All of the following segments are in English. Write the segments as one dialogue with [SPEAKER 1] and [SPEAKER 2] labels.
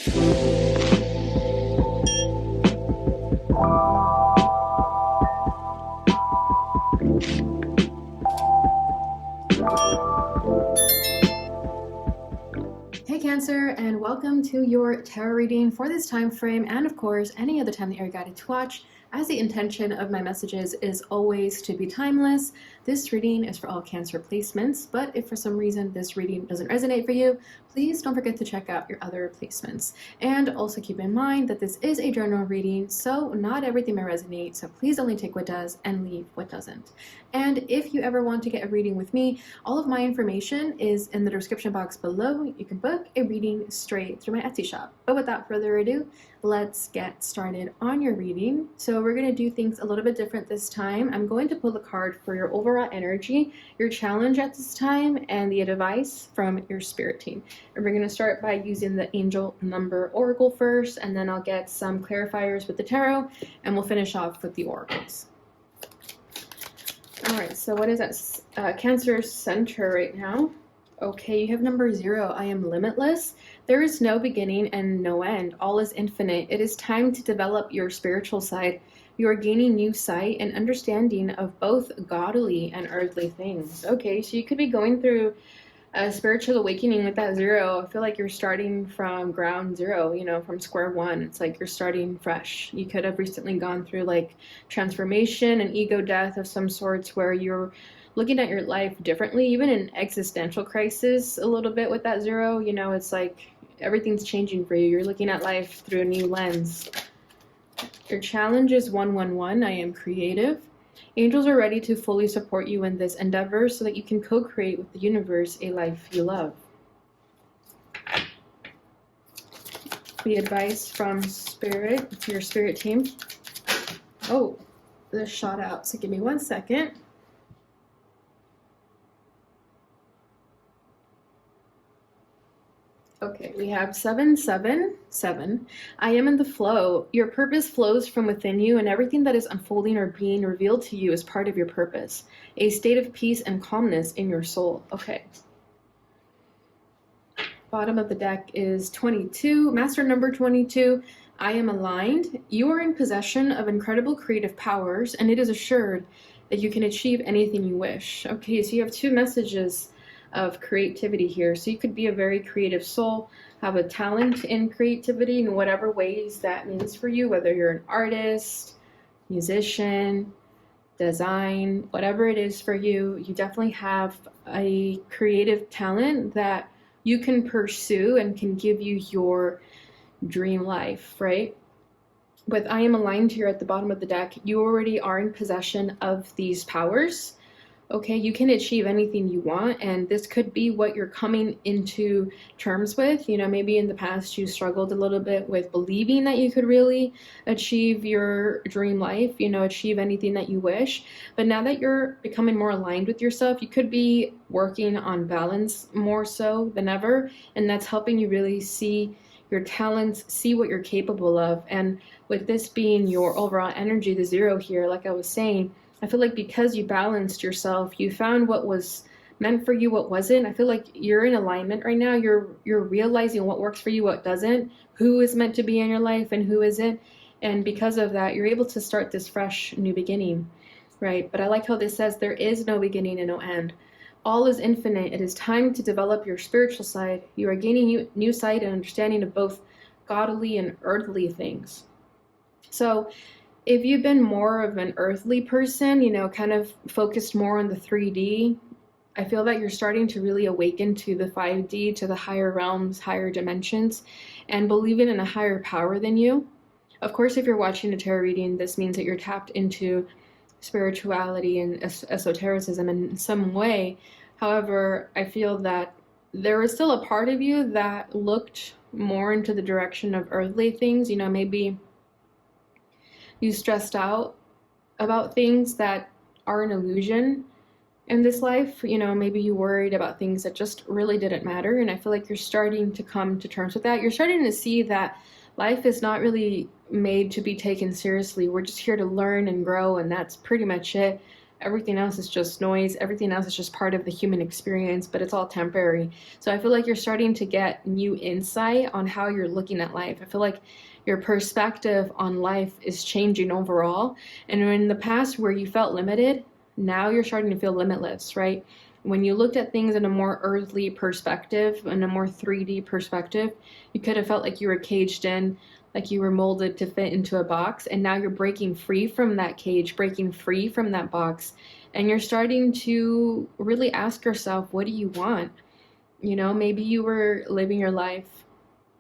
[SPEAKER 1] Hey Cancer, and welcome to your tarot reading for this time frame, and of course any other time that you're guided to watch, as the intention of my messages is always to be timeless. This reading is for all Cancer placements, but if for some reason this reading doesn't resonate for you, please don't forget to check out your other placements. And also keep in mind that this is a general reading, so not everything may resonate, so please only take what does and leave what doesn't. And if you ever want to get a reading with me, all of my information is in the description box below. You can book a reading straight through my Etsy shop. But without further ado, let's get started on your reading. So we're going to do things a little bit different this time. I'm going to pull a card for your overall energy, your challenge at this time, and the advice from your spirit team. And we're going to start by using the angel number oracle first, and then I'll get some clarifiers with the tarot, and we'll finish off with the oracles. All right, so what is that Cancer center right now? Okay, you have number 0. I am limitless. There is no beginning and no end. All is infinite. It is time to develop your spiritual side. You are gaining new sight and understanding of both godly and earthly things. Okay, so you could be going through a spiritual awakening with that 0. I feel like you're starting from ground zero, from square one. It's like you're starting fresh. You could have recently gone through like transformation and ego death of some sorts, where you're looking at your life differently, even in existential crisis a little bit with that 0. It's like everything's changing for you. You're looking at life through a new lens. Your challenge is 111. I am creative. Angels are ready to fully support you in this endeavor so that you can co-create with the universe a life you love. The advice from Spirit, to your spirit team. Oh, this shot out, so give me 1 second. Okay, we have 777. I am in the flow. Your purpose flows from within you, and everything that is unfolding or being revealed to you is part of your purpose. A state of peace and calmness in your soul. Okay. Bottom of the deck is 22. Master number 22. I am aligned. You are in possession of incredible creative powers, and it is assured that you can achieve anything you wish. Okay, so you have 2 messages of creativity here. So you could be a very creative soul, have a talent in creativity in whatever ways that means for you, whether you're an artist, musician, design, whatever it is for you. You definitely have a creative talent that you can pursue and can give you your dream life, right? With I am aligned here at the bottom of the deck, you already are in possession of these powers. Okay, you can achieve anything you want, and this could be what you're coming into terms with. Maybe in the past you struggled a little bit with believing that you could really achieve your dream life, achieve anything that you wish. But now that you're becoming more aligned with yourself, you could be working on balance more so than ever, and that's helping you really see your talents, see what you're capable of. And with this being your overall energy, the 0 here, like I was saying, I feel like because you balanced yourself, you found what was meant for you, what wasn't. I feel like you're in alignment right now. You're realizing what works for you, what doesn't, who is meant to be in your life and who isn't. And because of that, you're able to start this fresh new beginning, right? But I like how this says there is no beginning and no end. All is infinite. It is time to develop your spiritual side. You are gaining new sight and understanding of both godly and earthly things. So if you've been more of an earthly person, kind of focused more on the 3D, I feel that you're starting to really awaken to the 5D, to the higher realms, higher dimensions, and believing in a higher power than you. Of course, if you're watching a tarot reading, this means that you're tapped into spirituality and esotericism in some way. However, I feel that there is still a part of you that looked more into the direction of earthly things. Maybe you stressed out about things that are an illusion in this life. Maybe you worried about things that just really didn't matter. And I feel like you're starting to come to terms with that. You're starting to see that life is not really made to be taken seriously. We're just here to learn and grow, and that's pretty much it. Everything else is just noise. Everything else is just part of the human experience, but it's all temporary. So I feel like you're starting to get new insight on how you're looking at life. I feel like your perspective on life is changing overall. And in the past where you felt limited, now you're starting to feel limitless, right? When you looked at things in a more earthly perspective, in a more 3D perspective, you could have felt like you were caged in, like you were molded to fit into a box, and now you're breaking free from that cage, breaking free from that box, and you're starting to really ask yourself, what do you want? You know, maybe you were living your life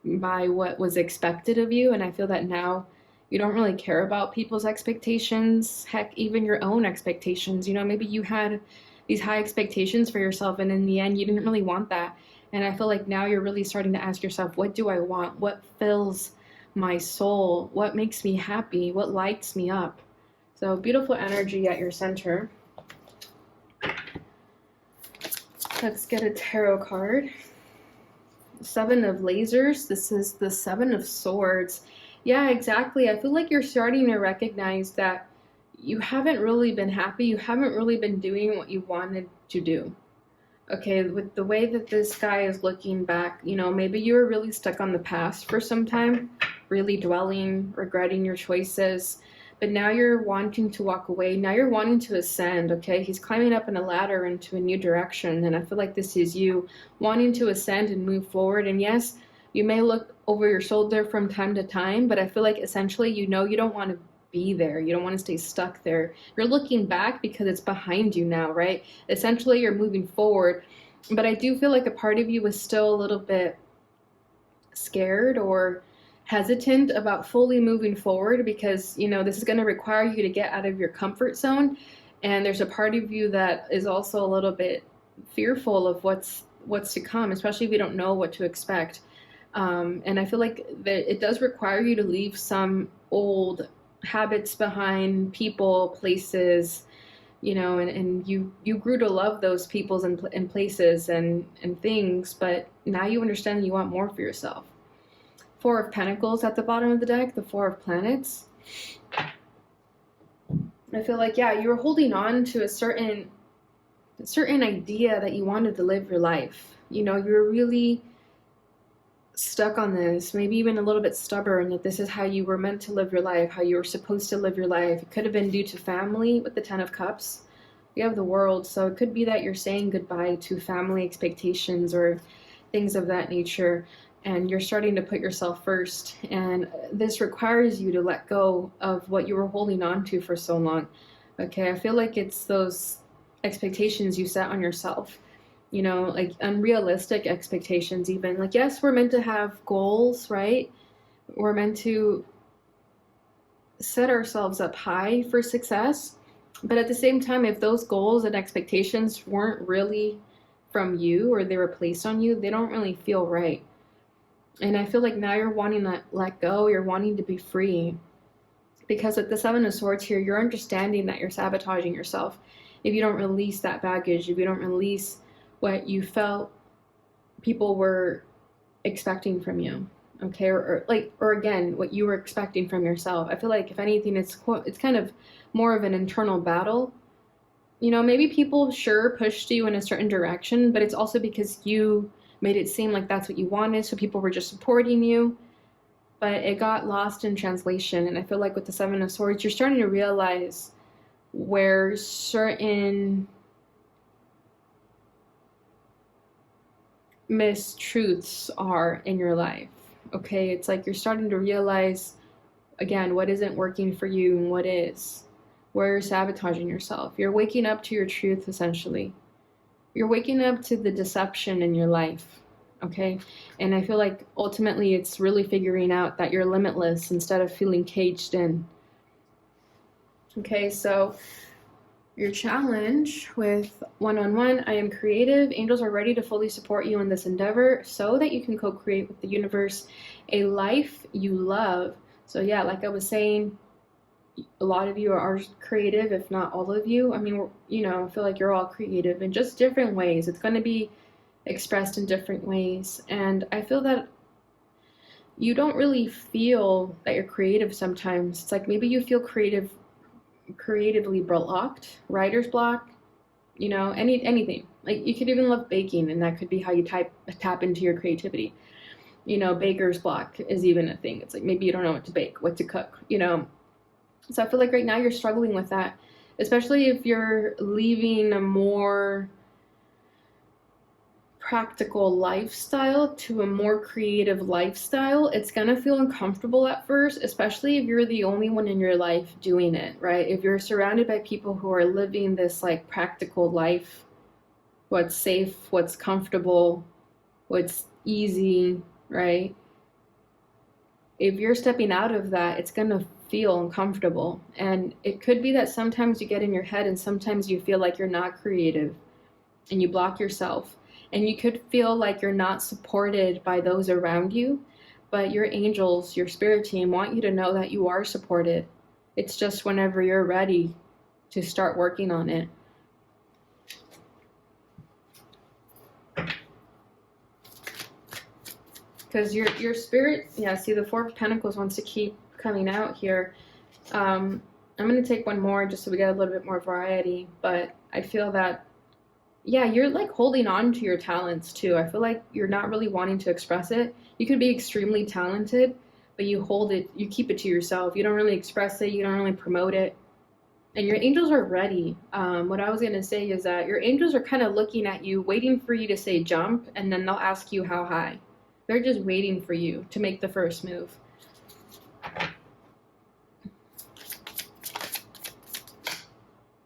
[SPEAKER 1] by what was expected of you, and I feel that now you don't really care about people's expectations, heck, even your own expectations. You know, maybe you had these high expectations for yourself, and in the end, you didn't really want that. And I feel like now you're really starting to ask yourself, what do I want? What fills my soul? What makes me happy? What lights me up? So beautiful energy at your center. Let's get a tarot card. Seven of lasers. This is the Seven of Swords. Yeah, exactly. I feel like you're starting to recognize that you haven't really been happy. You haven't really been doing what you wanted to do. Okay, with the way that this guy is looking back, you know, maybe you were really stuck on the past for some time, really dwelling, regretting your choices, but now you're wanting to walk away. Now you're wanting to ascend, okay? He's climbing up in a ladder into a new direction, and I feel like this is you wanting to ascend and move forward. And yes, you may look over your shoulder from time to time, but I feel like essentially you know you don't want to be there. You don't want to stay stuck there. You're looking back because it's behind you now, right? Essentially, you're moving forward. But I do feel like a part of you is still a little bit scared or hesitant about fully moving forward because, you know, this is going to require you to get out of your comfort zone. And there's a part of you that is also a little bit fearful of what's to come, especially if you don't know what to expect. And I feel like that it does require you to leave some old habits behind, people, places, you know, and you grew to love those peoples and places and things, but now you understand that you want more for yourself. Four of Pentacles at the bottom of the deck, the Four of Planets. I feel like, yeah, you were holding on to a certain idea that you wanted to live your life. You know, you were really stuck on this, maybe even a little bit stubborn, that this is how you were meant to live your life, how you were supposed to live your life. It could have been due to family with the Ten of Cups. We have the World, so it could be that you're saying goodbye to family expectations or things of that nature, and you're starting to put yourself first, and this requires you to let go of what you were holding on to for so long. Okay, I feel like it's those expectations you set on yourself, you know, like unrealistic expectations even. Like, yes, we're meant to have goals, right? We're meant to set ourselves up high for success. But at the same time, if those goals and expectations weren't really from you or they were placed on you, they don't really feel right. And I feel like now you're wanting to let go, you're wanting to be free. Because at the Seven of Swords here, you're understanding that you're sabotaging yourself if you don't release that baggage, if you don't release what you felt people were expecting from you, okay? Or again, what you were expecting from yourself. I feel like if anything, it's kind of more of an internal battle. You know, maybe people sure pushed you in a certain direction, but it's also because you made it seem like that's what you wanted, so people were just supporting you. But it got lost in translation, and I feel like with the Seven of Swords, you're starting to realize where certain mistruths are in your life, okay? It's like you're starting to realize, again, what isn't working for you and what is, where you're sabotaging yourself. You're waking up to your truth, essentially. You're waking up to the deception in your life, okay? And I feel like ultimately it's really figuring out that you're limitless instead of feeling caged in. Okay, so your challenge with one-on-one: I am creative. Angels are ready to fully support you in this endeavor so that you can co-create with the universe a life you love. So yeah, like I was saying, a lot of you are creative, if not all of you. I mean, you know, I feel like you're all creative in just different ways. It's going to be expressed in different ways. And I feel that you don't really feel that you're creative sometimes. It's like maybe you feel creative creatively blocked, writer's block, anything. Like you could even love baking, and that could be how you tap into your creativity. Baker's block is even a thing. It's like maybe you don't know what to bake, what to cook. So I feel like right now you're struggling with that, especially if you're leaving a more practical lifestyle to a more creative lifestyle. It's gonna feel uncomfortable at first, especially if you're the only one in your life doing it, right? If you're surrounded by people who are living this like practical life, what's safe, what's comfortable, what's easy, right? If you're stepping out of that, it's gonna feel uncomfortable. And it could be that sometimes you get in your head and sometimes you feel like you're not creative and you block yourself. And you could feel like you're not supported by those around you, but your angels, your spirit team want you to know that you are supported. It's just whenever you're ready to start working on it. Because your spirit, yeah, see the Four of Pentacles wants to keep coming out here. I'm going to take one more just so we get a little bit more variety, but I feel that, yeah, you're like holding on to your talents too. I feel like you're not really wanting to express it. You could be extremely talented, but you hold it, you keep it to yourself. You don't really express it, you don't really promote it. And your angels are ready. What I was going to say is that your angels are kind of looking at you, waiting for you to say jump, and then they'll ask you how high. They're just waiting for you to make the first move.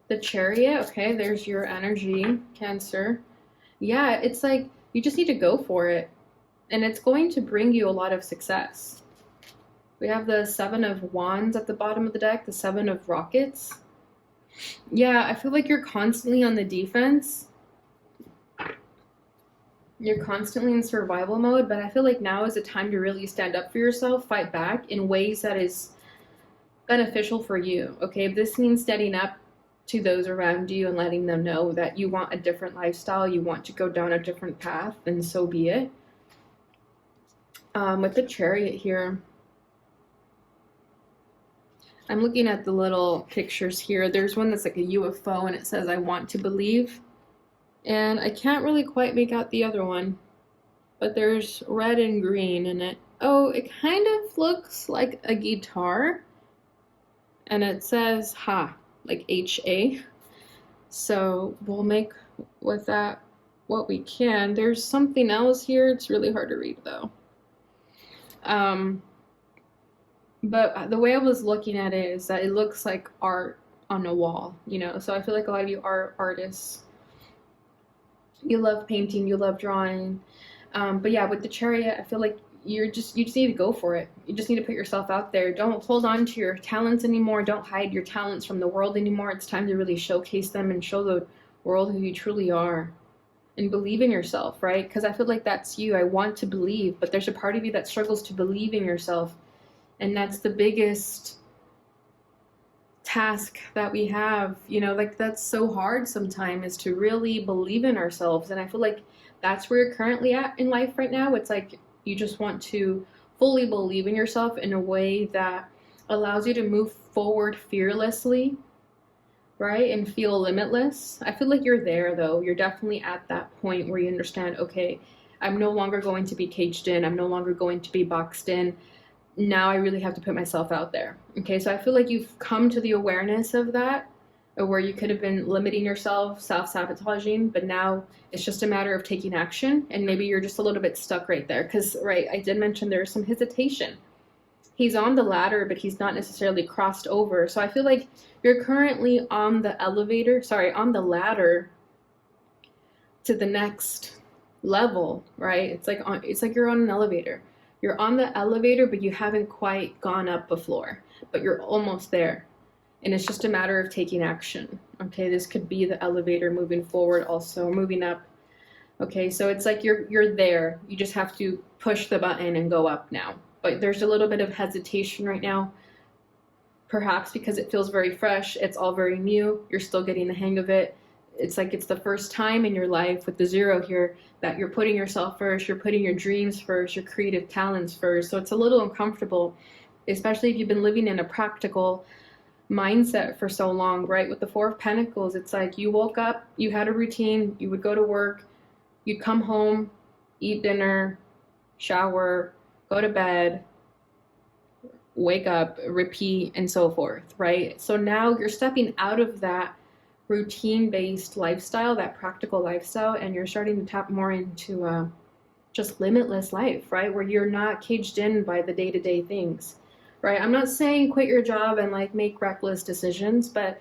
[SPEAKER 1] The Chariot, okay, there's your energy, Cancer. Yeah, it's like you just need to go for it. And it's going to bring you a lot of success. We have the Seven of Wands at the bottom of the deck, the Seven of Rockets. Yeah, I feel like you're constantly on the defense. You're constantly in survival mode, but I feel like now is a time to really stand up for yourself, fight back in ways that is beneficial for you, okay? If this means standing up to those around you and letting them know that you want a different lifestyle, you want to go down a different path, then so be it. With the Chariot here, I'm looking at the little pictures here. There's one that's like a UFO and it says, I want to believe. And I can't really quite make out the other one, but there's red and green in it. Oh, it kind of looks like a guitar. And it says ha, like H-A. So we'll make with that what we can. There's something else here. It's really hard to read though. But the way I was looking at it is that it looks like art on a wall, So I feel like a lot of you are artists. You love painting, you love drawing. But yeah, with the Chariot, I feel like you just need to go for it. You just need to put yourself out there. Don't hold on to your talents anymore. Don't hide your talents from the world anymore. It's time to really showcase them and show the world who you truly are. And believe in yourself, right? Because I feel like that's you. I want to believe, but there's a part of you that struggles to believe in yourself. And that's the biggest task that we have, like that's so hard sometimes, is to really believe in ourselves. And I feel like that's where you're currently at in life right now. It's like you just want to fully believe in yourself in a way that allows you to move forward fearlessly, right? And feel limitless. I feel like you're there though. You're definitely at that point where you understand, okay, I'm no longer going to be caged in. I'm no longer going to be boxed in. Now I really have to put myself out there. Okay, so I feel like you've come to the awareness of that, or where you could have been limiting yourself, self-sabotaging, but now it's just a matter of taking action, and maybe you're just a little bit stuck right there. Because, right, I did mention there's some hesitation. He's on the ladder, but he's not necessarily crossed over. So I feel like you're currently on the on the ladder to the next level, right? It's like you're on an elevator. You're on the elevator, but you haven't quite gone up a floor, but you're almost there. And it's just a matter of taking action. Okay, this could be the elevator moving forward, also moving up. Okay, so it's like you're there. You just have to push the button and go up now. But there's a little bit of hesitation right now, perhaps because it feels very fresh. It's all very new. You're still getting the hang of it. It's like it's the first time in your life with the zero here that you're putting yourself first, you're putting your dreams first, your creative talents first. So it's a little uncomfortable, especially if you've been living in a practical mindset for so long, right? With the Four of Pentacles, it's like you woke up, you had a routine, you would go to work, you'd come home, eat dinner, shower, go to bed, wake up, repeat, and so forth, right? So now you're stepping out of that routine-based lifestyle, that practical lifestyle, and you're starting to tap more into just limitless life, right? Where you're not caged in by the day-to-day things, right? I'm not saying quit your job and like make reckless decisions, but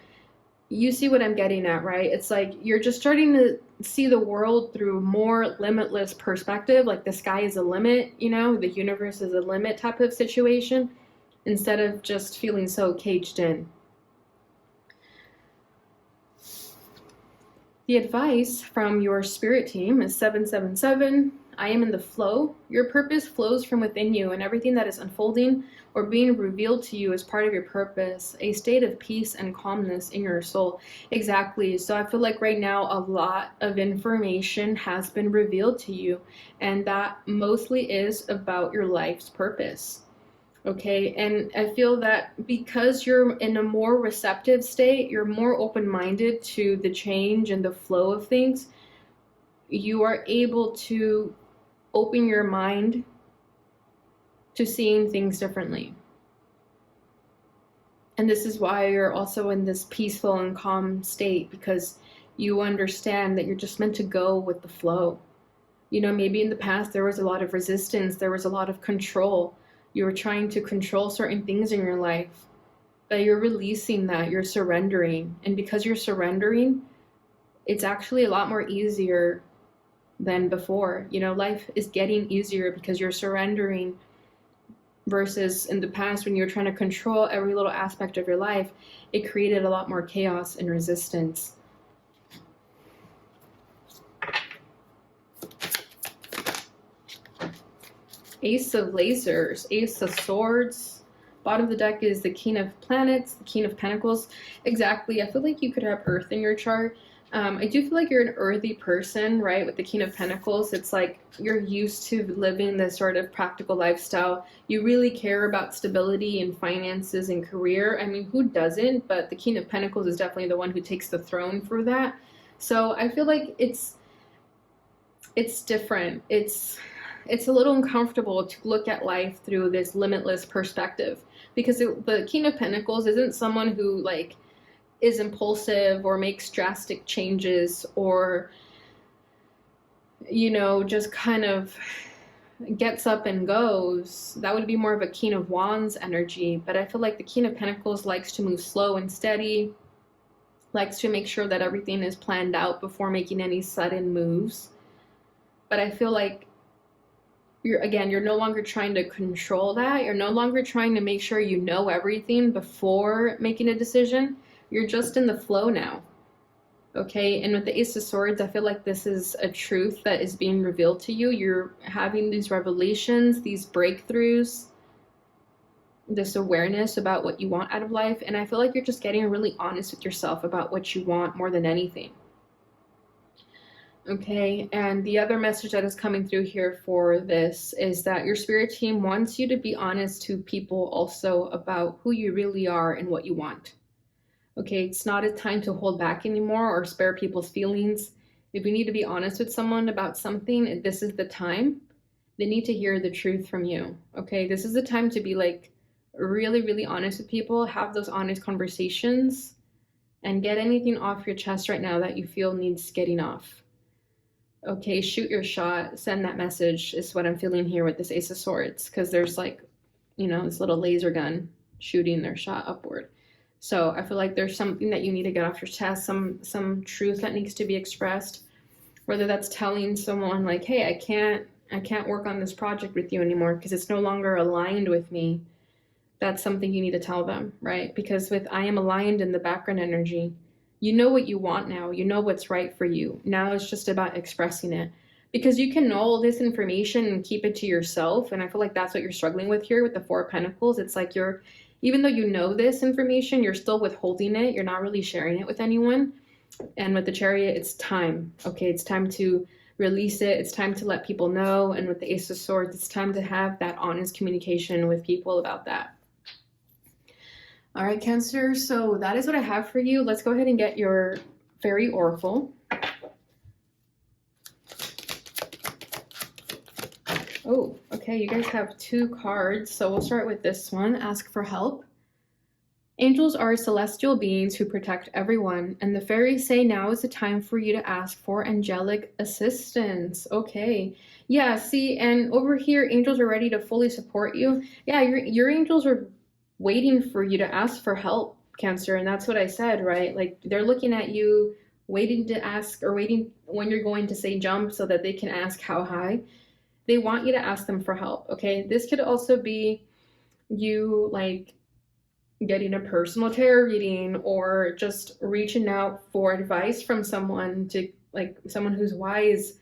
[SPEAKER 1] you see what I'm getting at, right? It's like you're just starting to see the world through more limitless perspective, like the sky is a limit, you know, the universe is a limit type of situation, instead of just feeling so caged in. The advice from your spirit team is 777. I am in the flow. Your purpose flows from within you, and everything that is unfolding or being revealed to you is part of your purpose, a state of peace and calmness in your soul. Exactly. So I feel like right now a lot of information has been revealed to you, and that mostly is about your life's purpose. Okay, and I feel that because you're in a more receptive state, you're more open-minded to the change and the flow of things, you are able to open your mind to seeing things differently. And this is why you're also in this peaceful and calm state, because you understand that you're just meant to go with the flow. You know, maybe in the past there was a lot of resistance, there was a lot of control. You were trying to control certain things in your life, but you're releasing that, you're surrendering. And because you're surrendering, it's actually a lot more easier than before. You know, life is getting easier because you're surrendering, versus in the past when you were trying to control every little aspect of your life, it created a lot more chaos and resistance. Ace of Lasers, Ace of Swords. Bottom of the deck is the King of Planets, the King of Pentacles. Exactly. I feel like you could have Earth in your chart. I do feel like you're an earthy person, right? With the King of Pentacles, it's like you're used to living this sort of practical lifestyle. You really care about stability and finances and career. I mean, who doesn't? But the King of Pentacles is definitely the one who takes the throne for that. So I feel like it's different. It's a little uncomfortable to look at life through this limitless perspective, because the King of Pentacles isn't someone who like is impulsive or makes drastic changes, or, you know, just kind of gets up and goes. That would be more of a King of Wands energy. But I feel like the King of Pentacles likes to move slow and steady, likes to make sure that everything is planned out before making any sudden moves. But I feel like you're no longer trying to control that. You're no longer trying to make sure you know everything before making a decision. You're just in the flow now. Okay, and with the Ace of Swords, I feel like this is a truth that is being revealed to you. You're having these revelations, these breakthroughs, this awareness about what you want out of life. And I feel like you're just getting really honest with yourself about what you want more than anything. Okay, and the other message that is coming through here for this is that your spirit team wants you to be honest to people also about who you really are and what you want. Okay, it's not a time to hold back anymore or spare people's feelings. If you need to be honest with someone about something, this is the time. They need to hear the truth from you. Okay, this is the time to be like really, really honest with people, have those honest conversations, and get anything off your chest right now that you feel needs getting off. Okay, shoot your shot, send that message is what I'm feeling here with this Ace of Swords, because there's like, you know, this little laser gun shooting their shot upward. So I feel like there's something that you need to get off your chest, some truth that needs to be expressed, whether that's telling someone like, hey, I can't work on this project with you anymore because it's no longer aligned with me. That's something you need to tell them, right? Because with I am aligned in the background energy, you know what you want now. You know what's right for you. Now it's just about expressing it. Because you can know all this information and keep it to yourself. And I feel like that's what you're struggling with here with the Four of Pentacles. It's like even though you know this information, you're still withholding it. You're not really sharing it with anyone. And with the Chariot, it's time. Okay, it's time to release it. It's time to let people know. And with the Ace of Swords, it's time to have that honest communication with people about that. All right, Cancer, so that is what I have for you. Let's go ahead and get your fairy oracle. Oh, okay, you guys have 2 cards, so we'll start with this one, ask for help. Angels are celestial beings who protect everyone, and the fairies say now is the time for you to ask for angelic assistance. Okay. Yeah, see, and over here, angels are ready to fully support you. Yeah, your angels are waiting for you to ask for help, Cancer, and that's what I said, right? Like, they're looking at you, waiting to ask, or waiting when you're going to say jump so that they can ask how high. They want you to ask them for help, okay? This could also be you, like, getting a personal tarot reading or just reaching out for advice from someone, to like someone who's wise,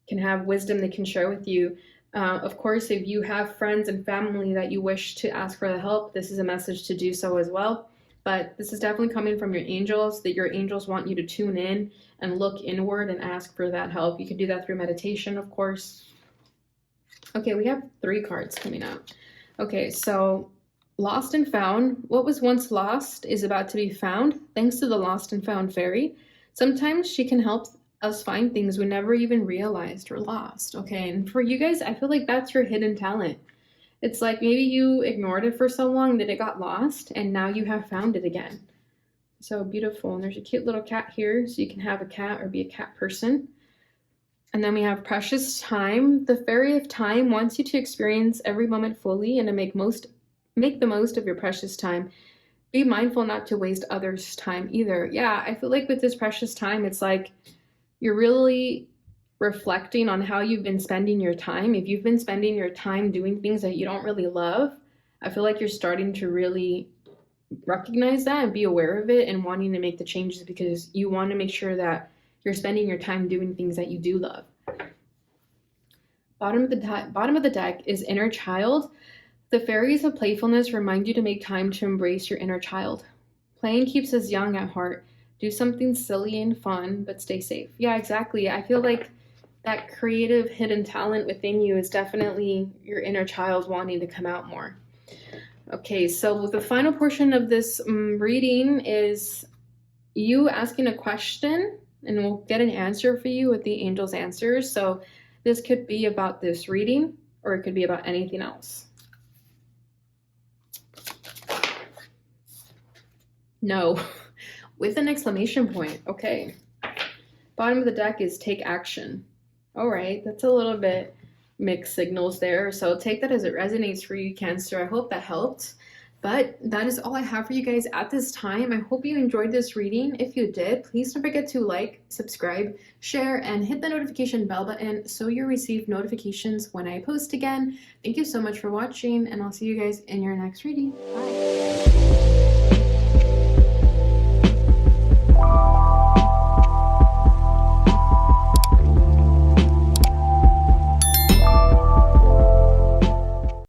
[SPEAKER 1] can have wisdom they can share with you. Of course, if you have friends and family that you wish to ask for the help, this is a message to do so as well. But this is definitely coming from your angels, that your angels want you to tune in and look inward and ask for that help. You can do that through meditation, of course. Okay, we have 3 cards coming out. Okay, so lost and found. What was once lost is about to be found, thanks to the lost and found fairy. Sometimes she can help us find things we never even realized were lost, okay? And for you guys, I feel like that's your hidden talent. It's like maybe you ignored it for so long that it got lost, and now you have found it again. So beautiful. And there's a cute little cat here, so you can have a cat or be a cat person. And then we have precious time. The fairy of time wants you to experience every moment fully and to make the most of your precious time. Be mindful not to waste others' time either. Yeah, I feel like with this precious time, it's like you're really reflecting on how you've been spending your time. If you've been spending your time doing things that you don't really love, I feel like you're starting to really recognize that and be aware of it and wanting to make the changes, because you want to make sure that you're spending your time doing things that you do love. Bottom of the deck is inner child. The fairies of playfulness remind you to make time to embrace your inner child. Playing keeps us young at heart. Do something silly and fun, but stay safe. Yeah, exactly. I feel like that creative hidden talent within you is definitely your inner child wanting to come out more. Okay, so the final portion of this reading is you asking a question, and we'll get an answer for you with the angel's answers. So this could be about this reading, or it could be about anything else. No, with an exclamation point. Okay. Bottom of the deck is take action. All right, that's a little bit mixed signals there. So take that as it resonates for you, Cancer. I hope that helped. But that is all I have for you guys at this time. I hope you enjoyed this reading. If you did, please don't forget to like, subscribe, share, and hit the notification bell button so you receive notifications when I post again. Thank you so much for watching, and I'll see you guys in your next reading. Bye.